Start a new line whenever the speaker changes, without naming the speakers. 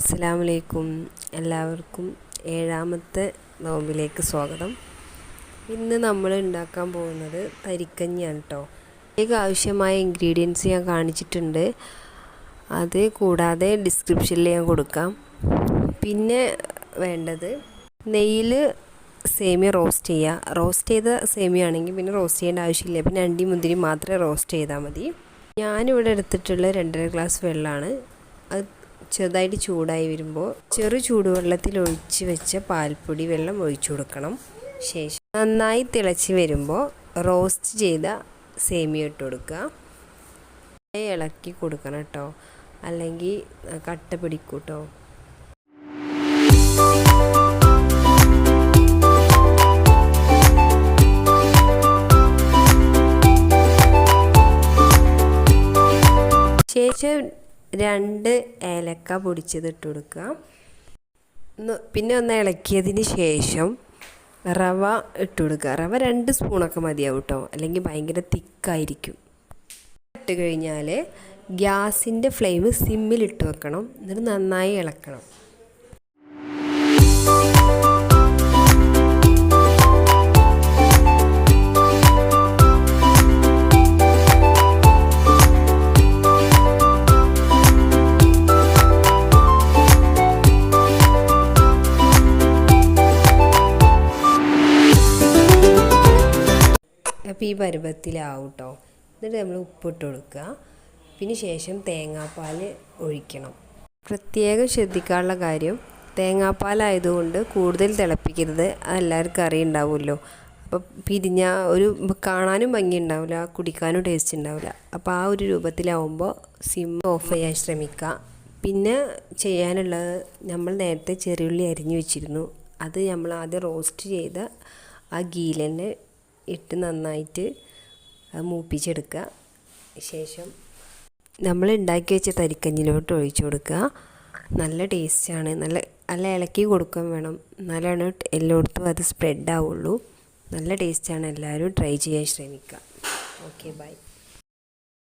അസ്സലാമലൈക്കും. എല്ലാവർക്കും ഏഴാമത്തെ നോമ്പിലേക്ക് സ്വാഗതം. ഇന്ന് നമ്മൾ ഉണ്ടാക്കാൻ പോകുന്നത് തരിക്കഞ്ഞിയാണ് കേട്ടോ. അതിലേക്ക് ആവശ്യമായ ഇൻഗ്രീഡിയൻസ് ഞാൻ കാണിച്ചിട്ടുണ്ട്. അത് കൂടാതെ ഡിസ്ക്രിപ്ഷനിൽ ഞാൻ കൊടുക്കാം. പിന്നെ വേണ്ടത് നെയ്യിൽ സേമിയ റോസ്റ്റ് ചെയ്യുക. റോസ്റ്റ് ചെയ്ത സേമിയ ആണെങ്കിൽ പിന്നെ റോസ്റ്റ് ചെയ്യേണ്ട ആവശ്യമില്ല. പിന്നെ അണ്ടി മുന്തിരി മാത്രമേ റോസ്റ്റ് ചെയ്താൽ മതി. ഞാനിവിടെ എടുത്തിട്ടുള്ള 2.5 ഗ്ലാസ് വെള്ളമാണ്. അത് ചെറുതായിട്ട് ചൂടായി വരുമ്പോൾ ചെറു ചൂടുവെള്ളത്തിൽ ഒഴിച്ച് വെച്ച പാൽപ്പൊടി വെള്ളം ഒഴിച്ചു കൊടുക്കണം. ശേഷം നന്നായി തിളച്ച് വരുമ്പോൾ റോസ്റ്റ് ചെയ്ത സേമിയ ഇട്ട് കൊടുക്കുക. ഇളക്കി കൊടുക്കണം കേട്ടോ, അല്ലെങ്കിൽ കട്ട പിടിക്കും കേട്ടോ. ശേഷം 2 ഏലക്ക പൊടിച്ചത് ഇട്ട് കൊടുക്കുക. പിന്നെ ഒന്ന് ഇളക്കിയതിന് ശേഷം റവ ഇട്ട് കൊടുക്കുക. റവ 2 സ്പൂണൊക്കെ മതിയാവും കേട്ടോ, അല്ലെങ്കിൽ ഭയങ്കര തിക്കായിരിക്കും. ഇട്ട് കഴിഞ്ഞാൽ ഗ്യാസിൻ്റെ ഫ്ലെയിം സിമ്മിലിട്ട് വെക്കണം. എന്നിട്ട് നന്നായി ഇളക്കണം. അപ്പോൾ ഈ പരുവത്തിലാവും കേട്ടോ. എന്നിട്ട് നമ്മൾ ഉപ്പിട്ട് കൊടുക്കുക. പിന്നെ ശേഷം തേങ്ങാപ്പാൽ ഒഴിക്കണം. പ്രത്യേകം ശ്രദ്ധിക്കാനുള്ള കാര്യം, തേങ്ങാപ്പാലായതുകൊണ്ട് കൂടുതൽ തിളപ്പിക്കരുത്. അതെല്ലാവർക്കും അറിയുണ്ടാവുമല്ലോ. അപ്പോൾ ഒരു കാണാനും ഭംഗി ഉണ്ടാവില്ല, കുടിക്കാനും ടേസ്റ്റ് ഉണ്ടാവില്ല. അപ്പോൾ ആ ഒരു രൂപത്തിലാവുമ്പോൾ സിം ഓഫ് ചെയ്യാൻ ശ്രമിക്കുക. പിന്നെ ചെയ്യാനുള്ളത്, നമ്മൾ നേരത്തെ ചെറിയുള്ളി അരിഞ്ഞു വെച്ചിരുന്നു. അത് നമ്മൾ ആദ്യം റോസ്റ്റ് ചെയ്ത ആ ഗീയിൽ തന്നെ ഇട്ട് നന്നായിട്ട് അത് മൂപ്പിച്ചെടുക്കുക. ശേഷം നമ്മൾ ഉണ്ടാക്കി വെച്ച തരിക്കഞ്ഞിലോട്ട് ഒഴിച്ചു കൊടുക്കുക. നല്ല ടേസ്റ്റാണ്. നല്ല ഇളക്കി കൊടുക്കാൻ വേണം, എന്നാലാണ് എല്ലായിടത്തും അത് സ്പ്രെഡ് ആവുള്ളൂ. നല്ല ടേസ്റ്റാണ്. എല്ലാവരും ട്രൈ ചെയ്യാൻ ശ്രമിക്കുക. Okay, by.